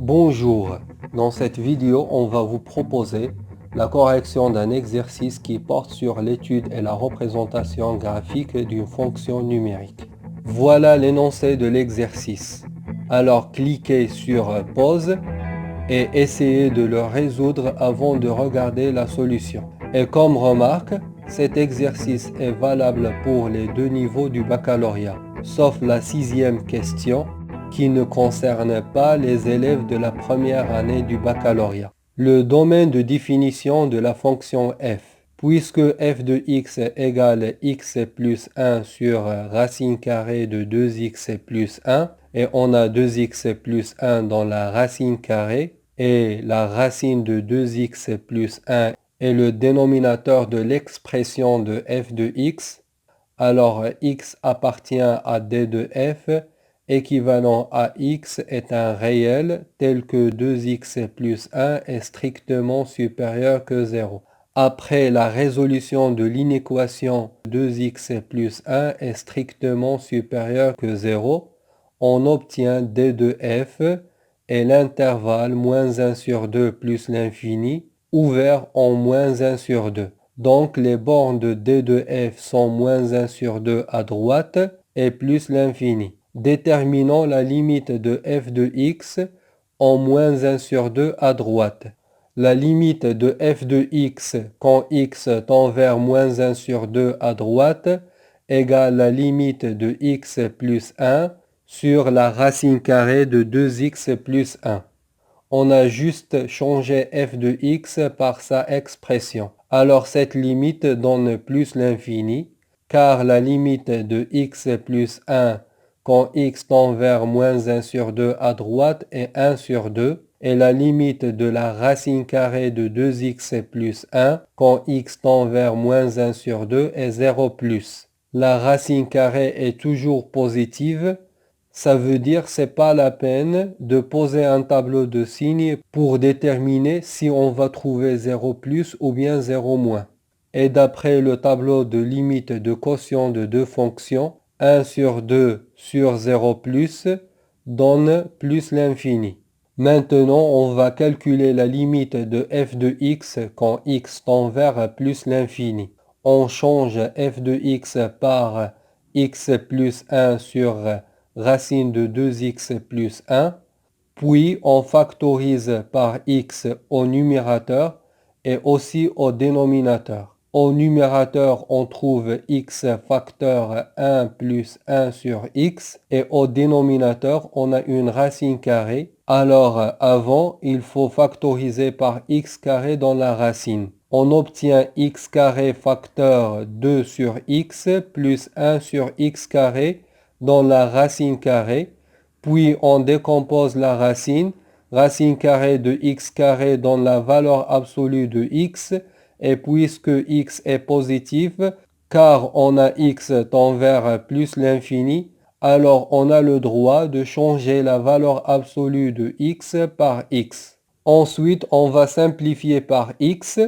Bonjour, dans cette vidéo on va vous proposer la correction d'un exercice qui porte sur l'étude et la représentation graphique d'une fonction numérique. Voilà l'énoncé de l'exercice. Alors cliquez sur pause et essayez de le résoudre avant de regarder la solution. Et comme remarque, cet exercice est valable pour les deux niveaux du baccalauréat, sauf la sixième question qui ne concerne pas les élèves de la première année du baccalauréat. Le domaine de définition de la fonction f. Puisque f de x égale x plus 1 sur racine carrée de 2x plus 1, et on a 2x plus 1 dans la racine carrée, et la racine de 2x plus 1 est le dénominateur de l'expression de f de x, alors x appartient à d de f, équivalent à x est un réel tel que 2x plus 1 est strictement supérieur que 0. Après la résolution de l'inéquation 2x plus 1 est strictement supérieur que 0, on obtient d de f et l'intervalle moins 1 sur 2 plus l'infini ouvert en moins 1 sur 2. Donc les bornes de d de f sont moins 1 sur 2 à droite et plus l'infini. Déterminons la limite de f de x en moins 1 sur 2 à droite. La limite de f de x quand x tend vers moins 1 sur 2 à droite égale la limite de x plus 1 sur la racine carrée de 2x plus 1. On a juste changé f de x par sa expression. Alors cette limite donne plus l'infini, car la limite de x plus 1 quand x tend vers moins 1 sur 2 à droite est 1 sur 2, et la limite de la racine carrée de 2x plus 1 quand x tend vers moins 1 sur 2 est 0 plus. La racine carrée est toujours positive. Ça veut dire c'est pas la peine de poser un tableau de signes pour déterminer si on va trouver 0 plus ou bien 0 moins. Et d'après le tableau de limite de quotient de deux fonctions, 1 sur 2 sur 0 plus donne plus l'infini. Maintenant, on va calculer la limite de f de x quand x tend vers plus l'infini. On change f de x par x plus 1 sur racine de 2x plus 1, puis on factorise par x au numérateur et aussi au dénominateur. Au numérateur, on trouve x facteur 1 plus 1 sur x, et au dénominateur, on a une racine carrée. Alors avant, il faut factoriser par x carré dans la racine. On obtient x carré facteur 2 sur x plus 1 sur x carré dans la racine carrée, puis on décompose la racine carrée de x carré dans la valeur absolue de x, et puisque x est positif, car on a x tend vers plus l'infini, alors on a le droit de changer la valeur absolue de x par x. Ensuite, on va simplifier par x.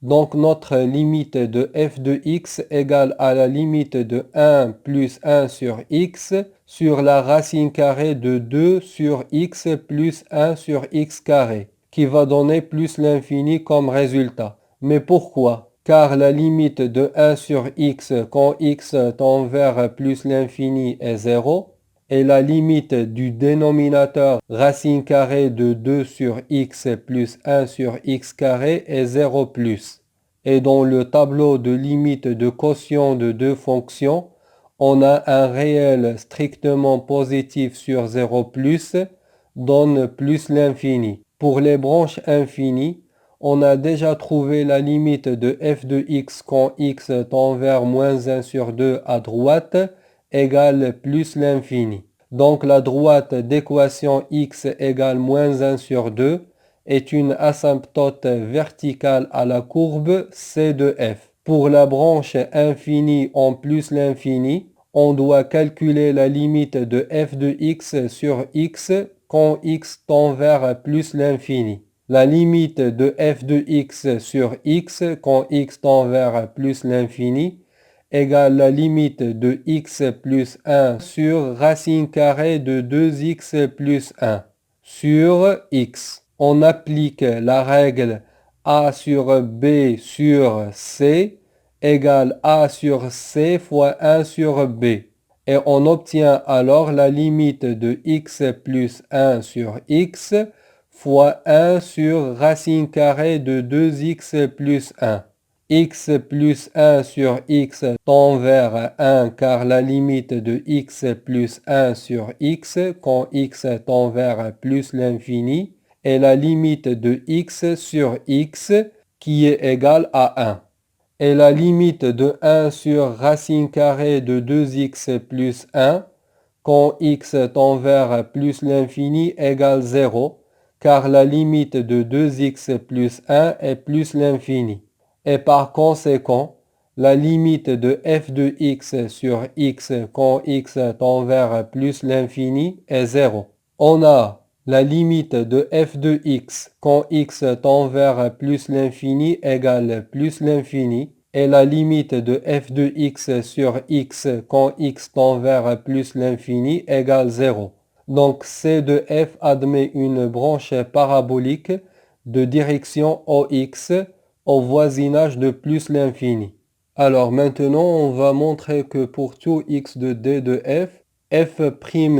Donc notre limite de f de x égale à la limite de 1 plus 1 sur x sur la racine carrée de 2 sur x plus 1 sur x carré, qui va donner plus l'infini comme résultat. Mais pourquoi? Car la limite de 1 sur x quand x tend vers plus l'infini est 0. Et la limite du dénominateur racine carrée de 2 sur x plus 1 sur x carré est 0 plus. Et dans le tableau de limite de quotient de deux fonctions, on a un réel strictement positif sur 0 plus, donne plus l'infini. Pour les branches infinies, on a déjà trouvé la limite de f de x quand x tend vers moins 1 sur 2 à droite égale plus l'infini. Donc la droite d'équation x égale moins 1 sur 2 est une asymptote verticale à la courbe C de f. Pour la branche infinie en plus l'infini, on doit calculer la limite de f de x sur x quand x tend vers plus l'infini. La limite de f de x sur x quand x tend vers plus l'infini égale la limite de x plus 1 sur racine carrée de 2x plus 1. sur x. On applique la règle a sur b sur c égale a sur c fois 1 sur b. Et on obtient alors la limite de x plus 1 sur x fois 1 sur racine carrée de 2x plus 1. X plus 1 sur x tend vers 1 car la limite de x plus 1 sur x quand x tend vers plus l'infini est la limite de x sur x qui est égale à 1. Et la limite de 1 sur racine carrée de 2x plus 1 quand x tend vers plus l'infini égale 0 car la limite de 2x plus 1 est plus l'infini. Et par conséquent, la limite de f de x sur x quand x tend vers plus l'infini est 0. On a la limite de f de x quand x tend vers plus l'infini égale plus l'infini et la limite de f de x sur x quand x tend vers plus l'infini égale 0. Donc C de f admet une branche parabolique de direction OX au voisinage de plus l'infini. Alors maintenant, on va montrer que pour tout x de d de f, f'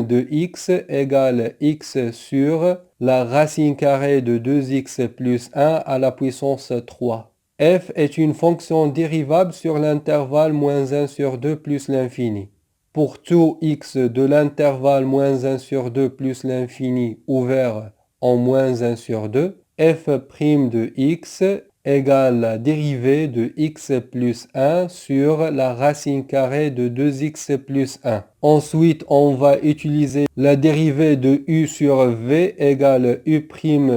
de x égale x sur la racine carrée de 2x plus 1 à la puissance 3. F est une fonction dérivable sur l'intervalle moins 1 sur 2 plus l'infini. Pour tout x de l'intervalle moins 1 sur 2 plus l'infini ouvert en moins 1 sur 2, f' de x égale la dérivée de x plus 1 sur la racine carrée de 2x plus 1. Ensuite, on va utiliser la dérivée de u sur v égale u'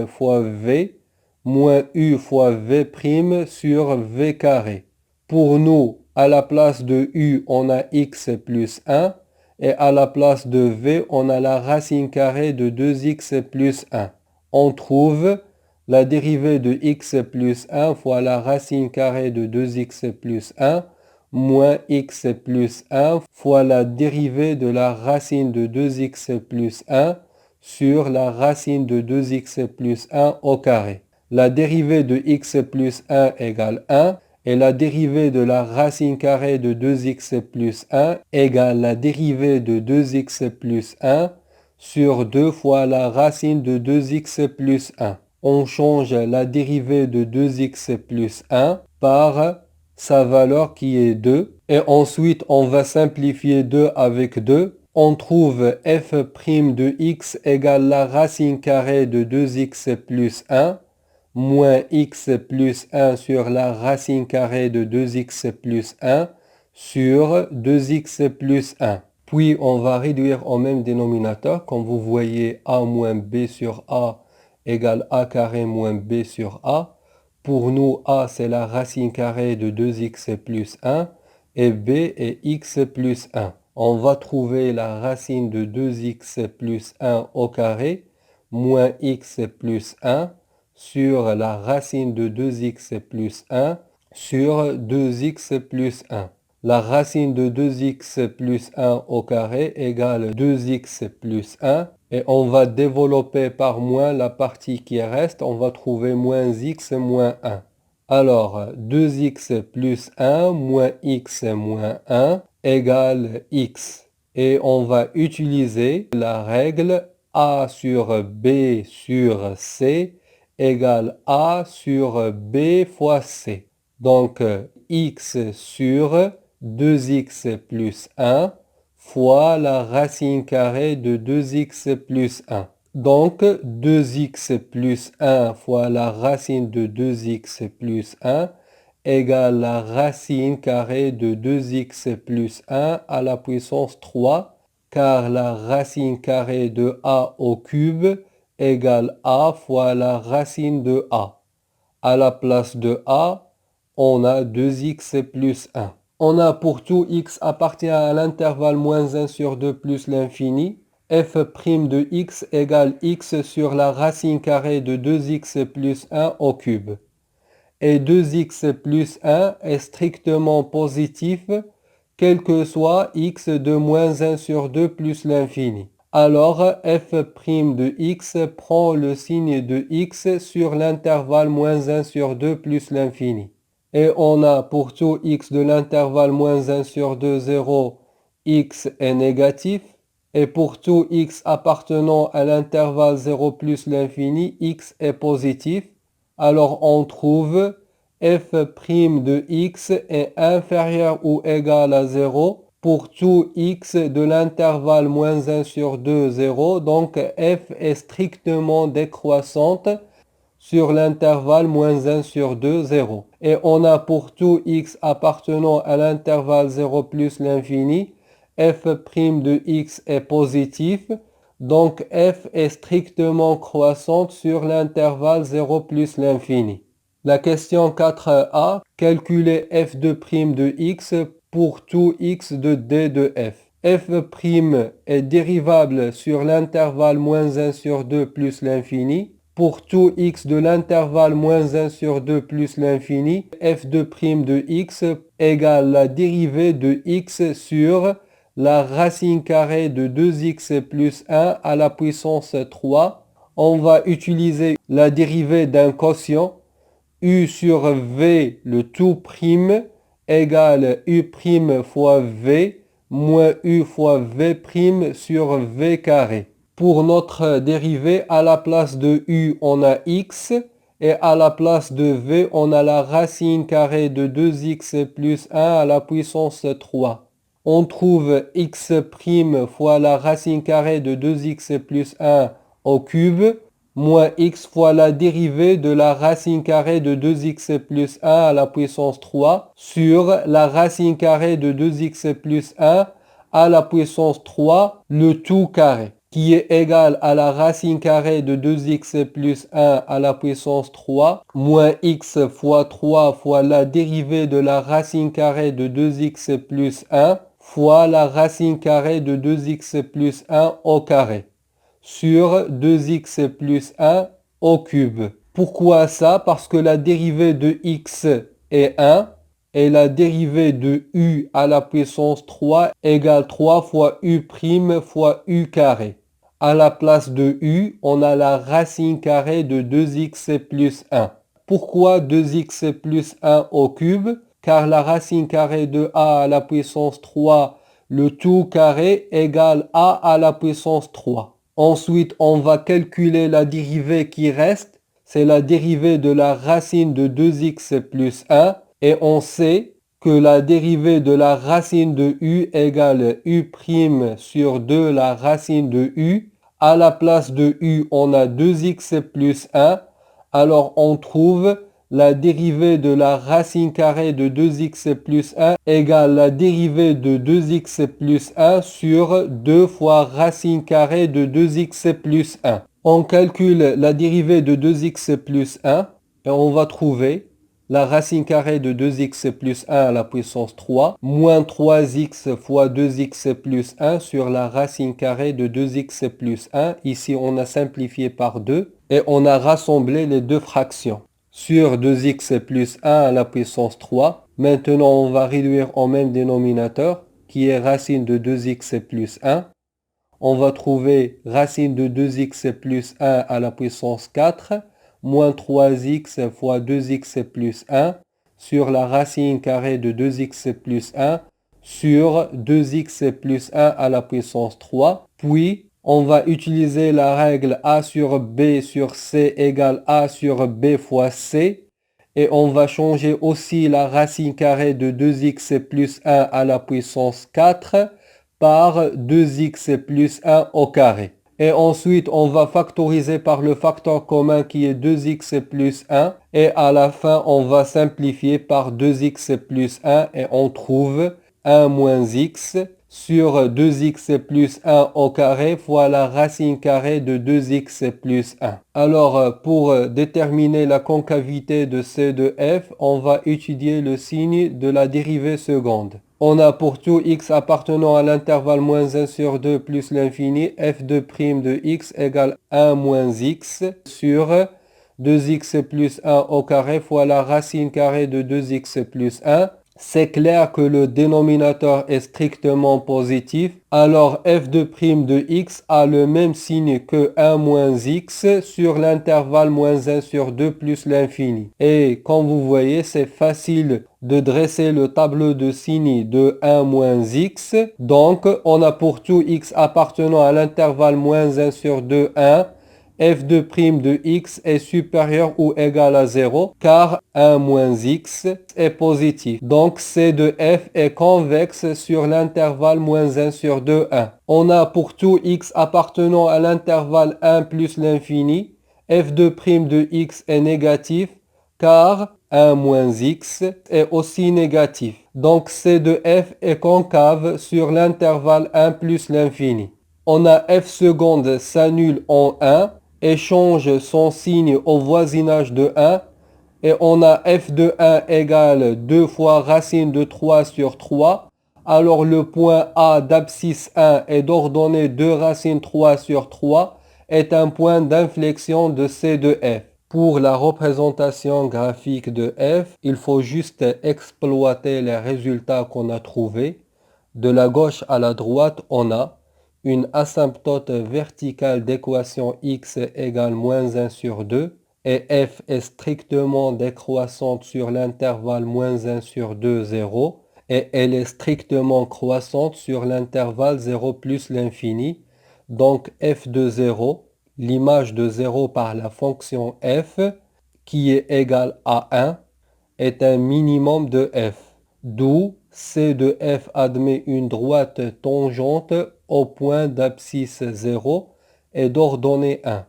fois v moins u fois v' sur v carré. Pour nous, à la place de u, on a x plus 1 et à la place de v, on a la racine carrée de 2x plus 1. On trouve la dérivée de x plus 1 fois la racine carrée de 2x plus 1 moins x plus 1 fois la dérivée de la racine de 2x plus 1 sur la racine de 2x plus 1 au carré. La dérivée de x plus 1 égale 1 et la dérivée de la racine carrée de 2x plus 1 égale la dérivée de 2x plus 1 sur 2 fois la racine de 2x plus 1. On change la dérivée de 2x plus 1 par sa valeur qui est 2. Et ensuite, on va simplifier 2 avec 2. On trouve f' de x égale la racine carrée de 2x plus 1 moins x plus 1 sur la racine carrée de 2x plus 1 sur 2x plus 1. Puis, on va réduire au même dénominateur. Comme vous voyez, a moins b sur a égale a carré moins b sur a. Pour nous, a, c'est la racine carrée de 2x plus 1 et b est x plus 1. On va trouver la racine de 2x plus 1 au carré moins x plus 1 sur la racine de 2x plus 1 sur 2x plus 1. La racine de 2x plus 1 au carré égale 2x plus 1. Et on va développer par moins la partie qui reste. On va trouver moins x moins 1. Alors, 2x plus 1 moins x moins 1 égale x. Et on va utiliser la règle a sur b sur c égale a sur b fois c. Donc, x sur 2x plus 1 fois la racine carrée de 2x plus 1. Donc, 2x plus 1 fois la racine de 2x plus 1 égale la racine carrée de 2x plus 1 à la puissance 3, car la racine carrée de a au cube égale a fois la racine de a. À la place de a, on a 2x plus 1. On a pour tout x appartient à l'intervalle moins 1 sur 2 plus l'infini, f' de x égale x sur la racine carrée de 2x plus 1 au cube. Et 2x plus 1 est strictement positif, quel que soit x de moins 1 sur 2 plus l'infini. Alors f' de x prend le signe de x sur l'intervalle moins 1 sur 2 plus l'infini. Et on a pour tout x de l'intervalle moins 1 sur 2, 0, x est négatif. Et pour tout x appartenant à l'intervalle 0 plus l'infini, x est positif. Alors on trouve f' de x est inférieur ou égal à 0 pour tout x de l'intervalle moins 1 sur 2, 0. Donc f est strictement décroissante sur l'intervalle moins 1 sur 2, 0. Et on a pour tout x appartenant à l'intervalle 0 plus l'infini, f' de x est positif, donc f est strictement croissante sur l'intervalle 0 plus l'infini. La question 4a, calculer f' de x pour tout x de d de f. f' est dérivable sur l'intervalle moins 1 sur 2 plus l'infini. Pour tout x de l'intervalle moins 1 sur 2 plus l'infini, f' de x égale la dérivée de x sur la racine carrée de 2x plus 1 à la puissance 3. On va utiliser la dérivée d'un quotient. U sur V, le tout prime, égale U prime fois V, moins U fois V prime sur V carré. Pour notre dérivée, à la place de U, on a X, et à la place de V, on a la racine carrée de 2x plus 1 à la puissance 3. On trouve X prime fois la racine carrée de 2x plus 1 au cube, moins x fois la dérivée de la racine carrée de 2x plus 1 à la puissance 3 sur la racine carrée de 2x plus 1 à la puissance 3, le tout carré, qui est égal à la racine carrée de 2x plus 1 à la puissance 3, moins x fois 3 fois la dérivée de la racine carrée de 2x plus 1 fois la racine carrée de 2x plus 1 au carré, sur 2x plus 1 au cube. Pourquoi ça? Parce que la dérivée de x est 1 et la dérivée de u à la puissance 3 égale 3 fois u prime fois u carré. À la place de u, on a la racine carrée de 2x plus 1. Pourquoi 2x plus 1 au cube? Car la racine carrée de a à la puissance 3, le tout carré égale a à la puissance 3. Ensuite, on va calculer la dérivée qui reste. C'est la dérivée de la racine de 2x plus 1. Et on sait que la dérivée de la racine de u égale u prime sur 2 la racine de u. À la place de u, on a 2x plus 1. Alors on trouve la dérivée de la racine carrée de 2x plus 1 égale la dérivée de 2x plus 1 sur 2 fois racine carrée de 2x plus 1. On calcule la dérivée de 2x plus 1 et on va trouver la racine carrée de 2x plus 1 à la puissance 3 moins 3x fois 2x plus 1 sur la racine carrée de 2x plus 1. Ici, on a simplifié par 2 et on a rassemblé les deux fractions. Sur 2x plus 1 à la puissance 3. Maintenant, on va réduire au même dénominateur qui est racine de 2x plus 1. On va trouver racine de 2x plus 1 à la puissance 4 moins 3x fois 2x plus 1 sur la racine carrée de 2x plus 1 sur 2x plus 1 à la puissance 3. Puis, on va utiliser la règle a sur b sur c égale a sur b fois c. Et on va changer aussi la racine carrée de 2x plus 1 à la puissance 4 par 2x plus 1 au carré. Et ensuite, on va factoriser par le facteur commun qui est 2x plus 1. Et à la fin, on va simplifier par 2x plus 1 et on trouve 1 moins x sur 2x plus 1 au carré fois la racine carrée de 2x plus 1. Alors, pour déterminer la concavité de C de f, on va étudier le signe de la dérivée seconde. On a pour tout x appartenant à l'intervalle moins 1 sur 2 plus l'infini, f de prime de x égale 1 moins x sur 2x plus 1 au carré fois la racine carrée de 2x plus 1. c'est clair que le dénominateur est strictement positif, alors f de prime de x a le même signe que 1 moins x sur l'intervalle moins 1 sur 2 plus l'infini. Et comme vous voyez, c'est facile de dresser le tableau de signes de 1 moins x. Donc, on a pour tout x appartenant à l'intervalle moins 1 sur 2, 1. F de prime de x est supérieur ou égal à 0 car 1 moins x est positif. Donc C de f est convexe sur l'intervalle moins 1 sur 2, 1. On a pour tout x appartenant à l'intervalle 1 plus l'infini, f de prime de x est négatif car 1 moins x est aussi négatif. Donc C de f est concave sur l'intervalle 1 plus l'infini. On a f seconde s'annule en 1 et change son signe au voisinage de 1. Et on a f de 1 égale 2 fois racine de 3 sur 3. Alors le point A d'abscisse 1 et d'ordonnée 2 racine 3 sur 3 est un point d'inflexion de C de f. Pour la représentation graphique de f, il faut juste exploiter les résultats qu'on a trouvés. De la gauche à la droite, on a une asymptote verticale d'équation x égale moins 1 sur 2 et f est strictement décroissante sur l'intervalle moins 1 sur 2, 0 et elle est strictement croissante sur l'intervalle 0 plus l'infini. Donc f de 0, l'image de 0 par la fonction f qui est égale à 1 est un minimum de f, d'où C de f admet une droite tangente au point d'abscisse 0 et d'ordonnée 1.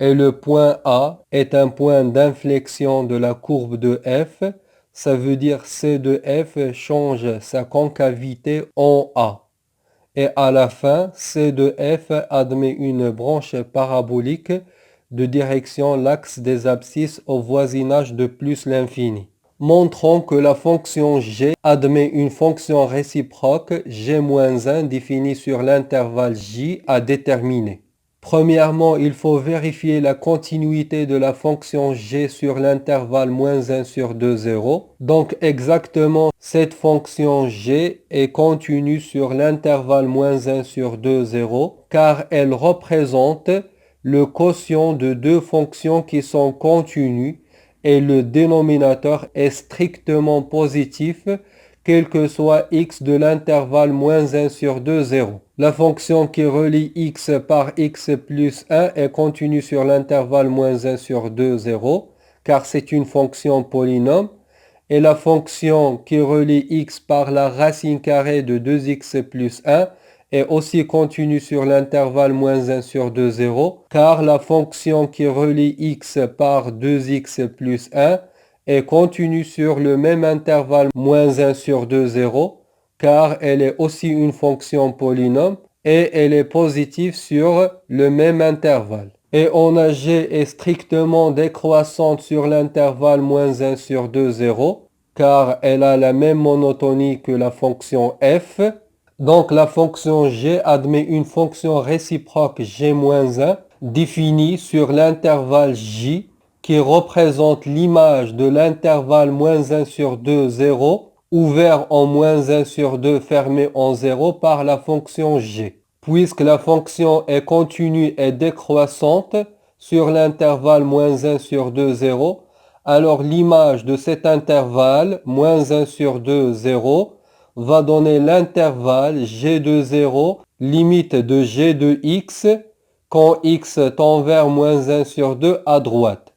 Et le point A est un point d'inflexion de la courbe de f, ça veut dire C de f change sa concavité en A. Et à la fin, C de f admet une branche parabolique de direction l'axe des abscisses au voisinage de plus l'infini. Montrons que la fonction g admet une fonction réciproque g-1 définie sur l'intervalle j à déterminer. Premièrement, il faut vérifier la continuité de la fonction g sur l'intervalle moins 1 sur 2, 0. Donc exactement, cette fonction g est continue sur l'intervalle moins 1 sur 2, 0, car elle représente le quotient de deux fonctions qui sont continues et le dénominateur est strictement positif, quel que soit x de l'intervalle moins 1 sur 2, 0. La fonction qui relie x par x plus 1 est continue sur l'intervalle moins 1 sur 2, 0, car c'est une fonction polynôme. Et la fonction qui relie x par la racine carrée de 2x plus 1 est aussi continue sur l'intervalle moins 1 sur 2, 0, car la fonction qui relie x par 2x plus 1 est continue sur le même intervalle moins 1 sur 2, 0, car elle est aussi une fonction polynôme et elle est positive sur le même intervalle. Et on a g est strictement décroissante sur l'intervalle moins 1 sur 2, 0, car elle a la même monotonie que la fonction f. Donc la fonction g admet une fonction réciproque g-1 définie sur l'intervalle j qui représente l'image de l'intervalle moins 1 sur 2, 0, ouvert en moins 1 sur 2, fermé en 0 par la fonction g. Puisque la fonction est continue et décroissante sur l'intervalle moins 1 sur 2, 0, alors l'image de cet intervalle, moins 1 sur 2, 0, va donner l'intervalle g de 0, limite de g de x, quand x tend vers moins 1 sur 2 à droite.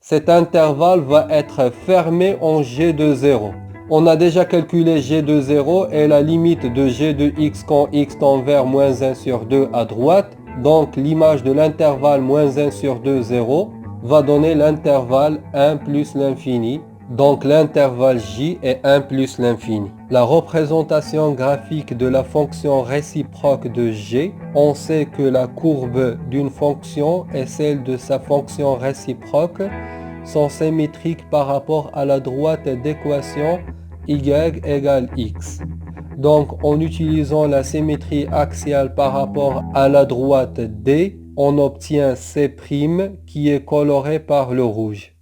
Cet intervalle va être fermé en g de 0. On a déjà calculé g de 0 et la limite de g de x quand x tend vers moins 1 sur 2 à droite. Donc l'image de l'intervalle moins 1 sur 2, 0 va donner l'intervalle 1 plus l'infini. Donc l'intervalle j est 1 plus l'infini. La représentation graphique de la fonction réciproque de g, on sait que la courbe d'une fonction et celle de sa fonction réciproque sont symétriques par rapport à la droite d'équation y égale x. Donc en utilisant la symétrie axiale par rapport à la droite D, on obtient C' qui est coloré par le rouge.